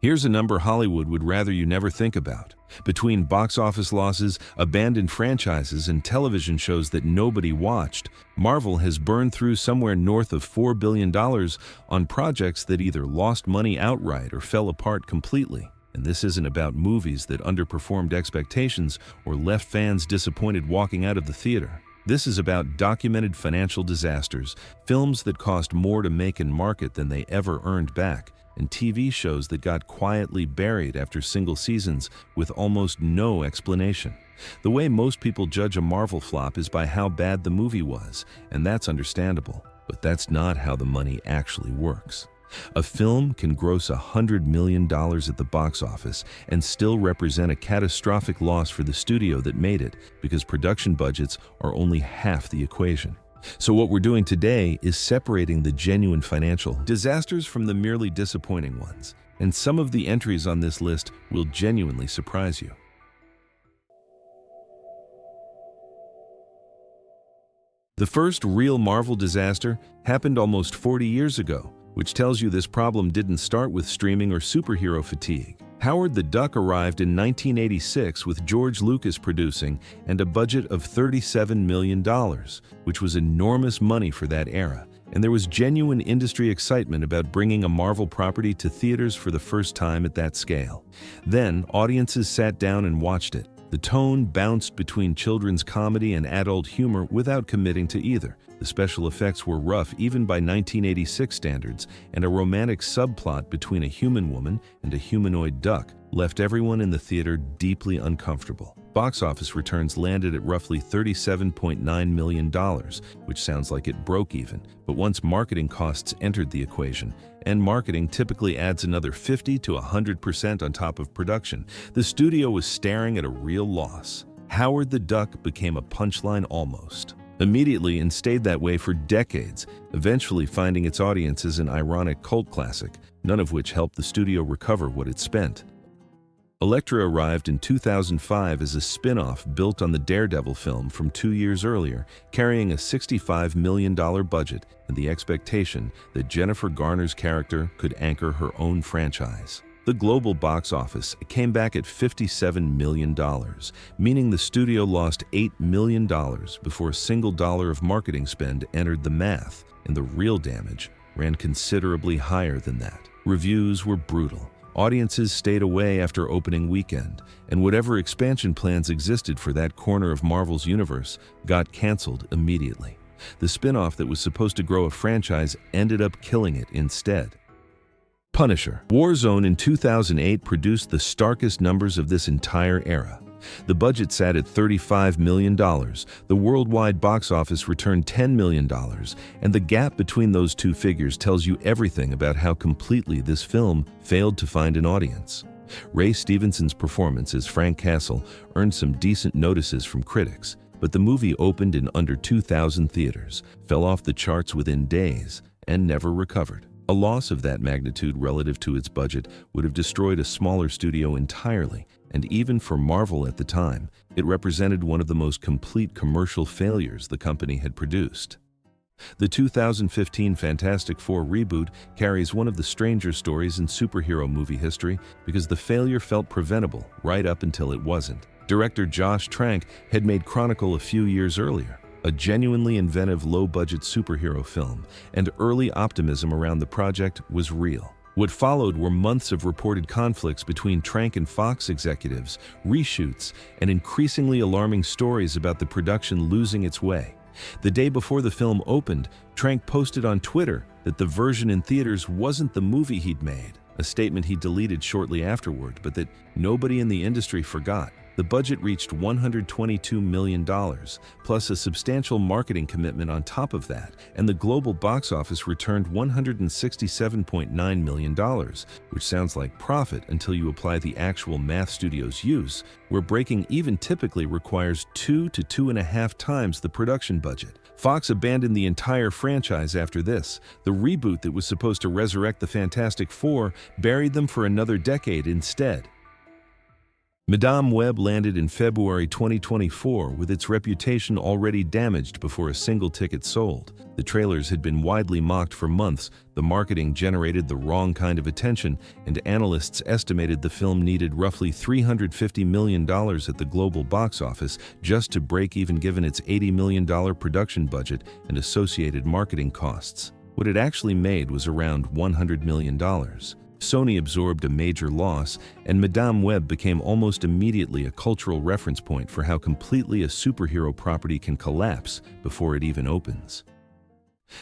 Here's a number Hollywood would rather you never think about. Between box office losses, abandoned franchises, and television shows that nobody watched, Marvel has burned through somewhere north of $4 billion on projects that either lost money outright or fell apart completely. And this isn't about movies that underperformed expectations or left fans disappointed walking out of the theater. This is about documented financial disasters, films that cost more to make and market than they ever earned back, and TV shows that got quietly buried after single seasons with almost no explanation. The way most people judge a Marvel flop is by how bad the movie was, and that's understandable. But that's not how the money actually works. A film can gross $100 million at the box office and still represent a catastrophic loss for the studio that made it, because production budgets are only half the equation. So what we're doing today is separating the genuine financial disasters from the merely disappointing ones. And some of the entries on this list will genuinely surprise you. The first real Marvel disaster happened almost 40 years ago, which tells you this problem didn't start with streaming or superhero fatigue. Howard the Duck arrived in 1986 with George Lucas producing and a budget of $37 million, which was enormous money for that era. And there was genuine industry excitement about bringing a Marvel property to theaters for the first time at that scale. Then, audiences sat down and watched it. The tone bounced between children's comedy and adult humor without committing to either. The special effects were rough even by 1986 standards, and a romantic subplot between a human woman and a humanoid duck left everyone in the theater deeply uncomfortable. Box office returns landed at roughly $37.9 million, which sounds like it broke even. But once marketing costs entered the equation, and marketing typically adds another 50 to 100% on top of production, the studio was staring at a real loss. Howard the Duck became a punchline almost immediately and stayed that way for decades, eventually finding its audience as an ironic cult classic, none of which helped the studio recover what it spent. Elektra arrived in 2005 as a spin-off built on the Daredevil film from 2 years earlier, carrying a $65 million budget and the expectation that Jennifer Garner's character could anchor her own franchise. The global box office came back at $57 million, meaning the studio lost $8 million before a single dollar of marketing spend entered the math, and the real damage ran considerably higher than that. Reviews were brutal. Audiences stayed away after opening weekend, and whatever expansion plans existed for that corner of Marvel's universe got canceled immediately. The spin-off that was supposed to grow a franchise ended up killing it instead. Punisher. Warzone in 2008 produced the starkest numbers of this entire era. The budget sat at $35 million, the worldwide box office returned $10 million, and the gap between those two figures tells you everything about how completely this film failed to find an audience. Ray Stevenson's performance as Frank Castle earned some decent notices from critics, but the movie opened in under 2,000 theaters, fell off the charts within days, and never recovered. A loss of that magnitude relative to its budget would have destroyed a smaller studio entirely, and even for Marvel at the time, it represented one of the most complete commercial failures the company had produced. The 2015 Fantastic Four reboot carries one of the stranger stories in superhero movie history because the failure felt preventable right up until it wasn't. Director Josh Trank had made Chronicle a few years earlier, a genuinely inventive low-budget superhero film, and early optimism around the project was real. What followed were months of reported conflicts between Trank and Fox executives, reshoots, and increasingly alarming stories about the production losing its way. The day before the film opened, Trank posted on Twitter that the version in theaters wasn't the movie he'd made, a statement he deleted shortly afterward, but that nobody in the industry forgot. The budget reached $122 million, plus a substantial marketing commitment on top of that, and the global box office returned $167.9 million, which sounds like profit until you apply the actual math studios use, where breaking even typically requires 2 to 2.5 times the production budget. Fox abandoned the entire franchise after this. The reboot that was supposed to resurrect the Fantastic Four buried them for another decade instead. Madame Web landed in February 2024 with its reputation already damaged before a single ticket sold. The trailers had been widely mocked for months, the marketing generated the wrong kind of attention, and analysts estimated the film needed roughly $350 million at the global box office just to break even given its $80 million production budget and associated marketing costs. What it actually made was around $100 million. Sony absorbed a major loss, and Madame Web became almost immediately a cultural reference point for how completely a superhero property can collapse before it even opens.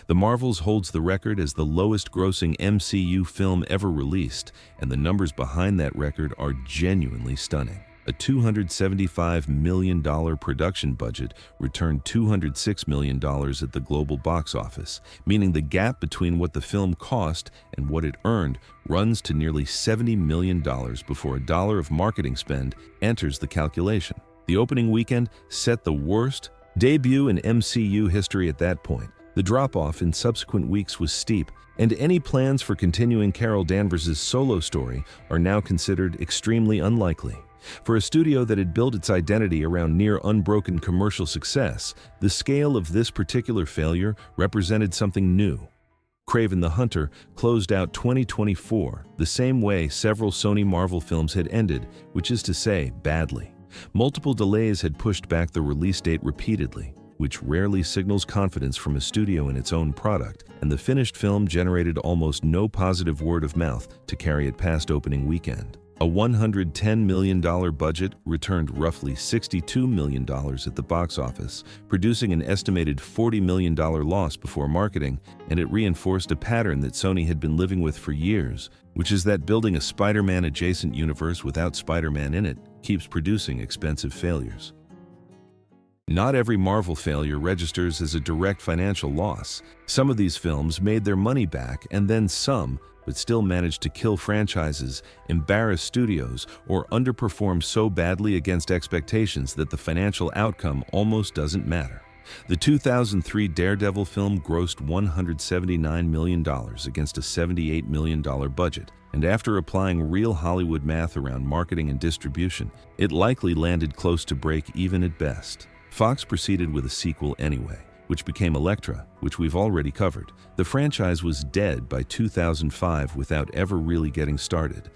The Marvels holds the record as the lowest-grossing MCU film ever released, and the numbers behind that record are genuinely stunning. A $275 million production budget returned $206 million at the global box office, meaning the gap between what the film cost and what it earned runs to nearly $70 million before a dollar of marketing spend enters the calculation. The opening weekend set the worst debut in MCU history at that point. The drop-off in subsequent weeks was steep, and any plans for continuing Carol Danvers' solo story are now considered extremely unlikely. For a studio that had built its identity around near unbroken commercial success, the scale of this particular failure represented something new. Kraven the Hunter closed out 2024 the same way several Sony Marvel films had ended, which is to say, badly. Multiple delays had pushed back the release date repeatedly, which rarely signals confidence from a studio in its own product, and the finished film generated almost no positive word of mouth to carry it past opening weekend. A $110 million budget returned roughly $62 million at the box office, producing an estimated $40 million loss before marketing, and it reinforced a pattern that Sony had been living with for years, which is that building a Spider-Man adjacent universe without Spider-Man in it keeps producing expensive failures. Not every Marvel failure registers as a direct financial loss. Some of these films made their money back, and then some, but still managed to kill franchises, embarrass studios, or underperform so badly against expectations that the financial outcome almost doesn't matter. The 2003 Daredevil film grossed $179 million against a $78 million budget, and after applying real Hollywood math around marketing and distribution, it likely landed close to break even at best. Fox proceeded with a sequel anyway, which became Elektra, which we've already covered. The franchise was dead by 2005 without ever really getting started.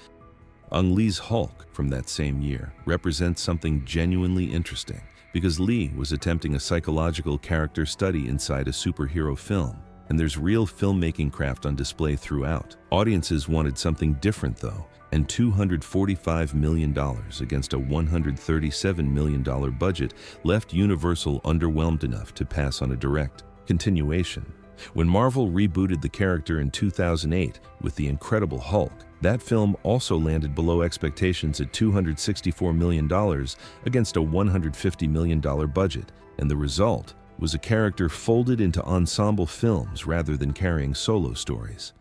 Ang Lee's Hulk from that same year represents something genuinely interesting, because Lee was attempting a psychological character study inside a superhero film, and there's real filmmaking craft on display throughout. Audiences wanted something different though, and $245 million against a $137 million budget left Universal underwhelmed enough to pass on a direct continuation. When Marvel rebooted the character in 2008 with The Incredible Hulk, that film also landed below expectations at $264 million against a $150 million budget, and the result was a character folded into ensemble films rather than carrying solo stories.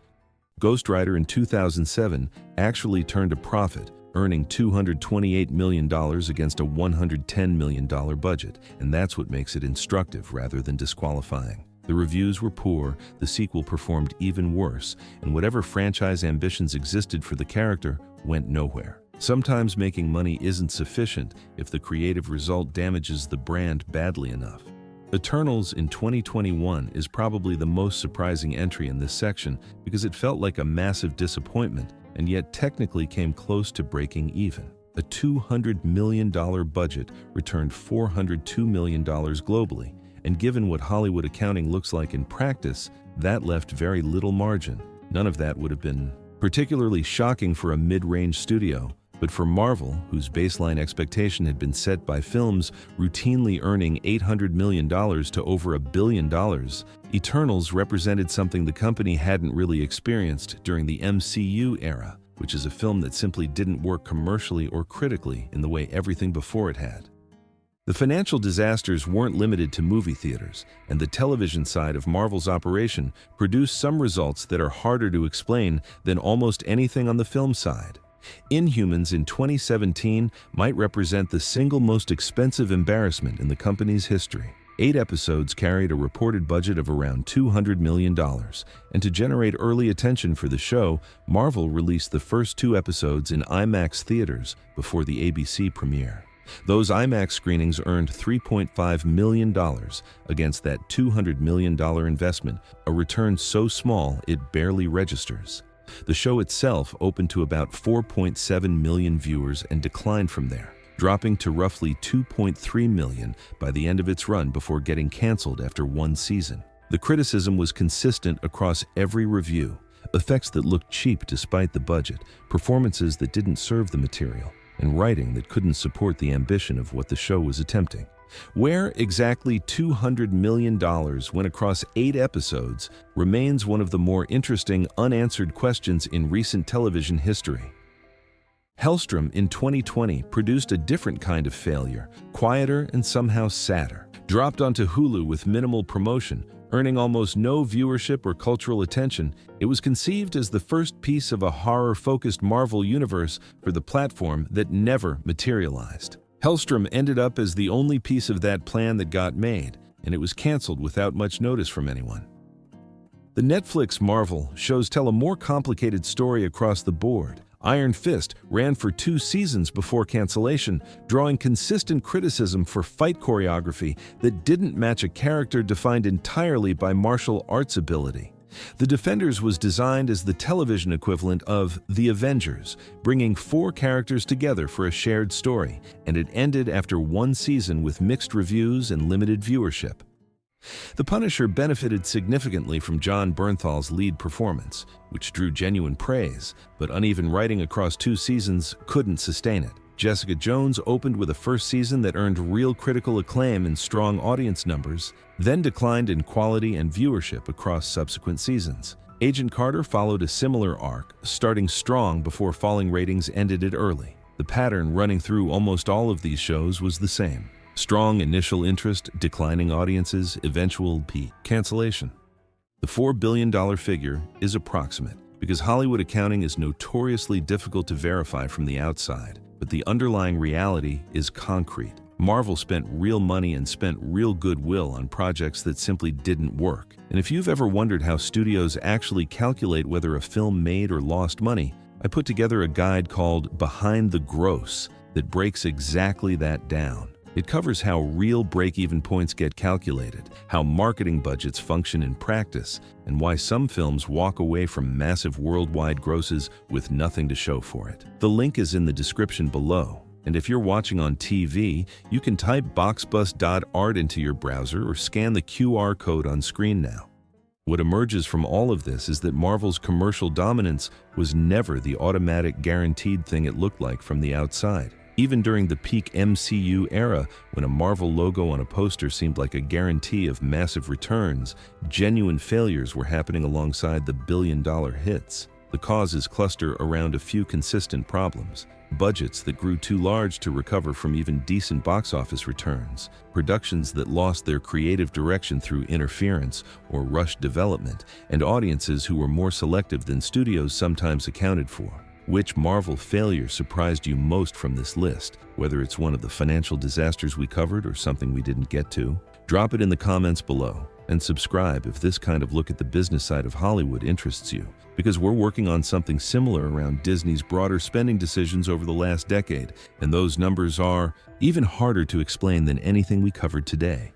Ghost Rider in 2007 actually turned a profit, earning $228 million against a $110 million budget, and that's what makes it instructive rather than disqualifying. The reviews were poor, the sequel performed even worse, and whatever franchise ambitions existed for the character went nowhere. Sometimes making money isn't sufficient if the creative result damages the brand badly enough. Eternals in 2021 is probably the most surprising entry in this section because it felt like a massive disappointment and yet technically came close to breaking even. A $200 million budget returned $402 million globally, and given what Hollywood accounting looks like in practice, that left very little margin. None of that would have been particularly shocking for a mid-range studio, but for Marvel, whose baseline expectation had been set by films routinely earning $800 million to over $1 billion, Eternals represented something the company hadn't really experienced during the MCU era, which is a film that simply didn't work commercially or critically in the way everything before it had. The financial disasters weren't limited to movie theaters, and the television side of Marvel's operation produced some results that are harder to explain than almost anything on the film side. Inhumans in 2017 might represent the single most expensive embarrassment in the company's history. 8 episodes carried a reported budget of around $200 million, and to generate early attention for the show, Marvel released the first 2 episodes in IMAX theaters before the ABC premiere. Those IMAX screenings earned $3.5 million against that $200 million investment, a return so small it barely registers. The show itself opened to about 4.7 million viewers and declined from there, dropping to roughly 2.3 million by the end of its run before getting canceled after 1 season. The criticism was consistent across every review: effects that looked cheap despite the budget, performances that didn't serve the material, and writing that couldn't support the ambition of what the show was attempting. Where exactly $200 million went across 8 episodes remains one of the more interesting unanswered questions in recent television history. Helstrom in 2020 produced a different kind of failure, quieter and somehow sadder. Dropped onto Hulu with minimal promotion, earning almost no viewership or cultural attention, it was conceived as the first piece of a horror-focused Marvel universe for the platform that never materialized. Helstrom ended up as the only piece of that plan that got made, and it was canceled without much notice from anyone. The Netflix Marvel shows tell a more complicated story across the board. Iron Fist ran for 2 seasons before cancellation, drawing consistent criticism for fight choreography that didn't match a character defined entirely by martial arts ability. The Defenders was designed as the television equivalent of The Avengers, bringing 4 characters together for a shared story, and it ended after 1 season with mixed reviews and limited viewership. The Punisher benefited significantly from Jon Bernthal's lead performance, which drew genuine praise, but uneven writing across 2 seasons couldn't sustain it. Jessica Jones opened with a first season that earned real critical acclaim and strong audience numbers, then declined in quality and viewership across subsequent seasons. Agent Carter followed a similar arc, starting strong before falling ratings ended it early. The pattern running through almost all of these shows was the same: strong initial interest, declining audiences, eventual peak, cancellation. The $4 billion figure is approximate because Hollywood accounting is notoriously difficult to verify from the outside, but the underlying reality is concrete. Marvel spent real money and spent real goodwill on projects that simply didn't work. And if you've ever wondered how studios actually calculate whether a film made or lost money, I put together a guide called Behind the Gross that breaks exactly that down. It covers how real break-even points get calculated, how marketing budgets function in practice, and why some films walk away from massive worldwide grosses with nothing to show for it. The link is in the description below, and if you're watching on TV, you can type boxbus.art into your browser or scan the QR code on screen now. What emerges from all of this is that Marvel's commercial dominance was never the automatic guaranteed thing it looked like from the outside. Even during the peak MCU era, when a Marvel logo on a poster seemed like a guarantee of massive returns, genuine failures were happening alongside the billion-dollar hits. The causes cluster around a few consistent problems: budgets that grew too large to recover from even decent box office returns, productions that lost their creative direction through interference or rushed development, and audiences who were more selective than studios sometimes accounted for. Which Marvel failure surprised you most from this list? Whether it's one of the financial disasters we covered or something we didn't get to? Drop it in the comments below, and subscribe if this kind of look at the business side of Hollywood interests you, because we're working on something similar around Disney's broader spending decisions over the last decade, and those numbers are even harder to explain than anything we covered today.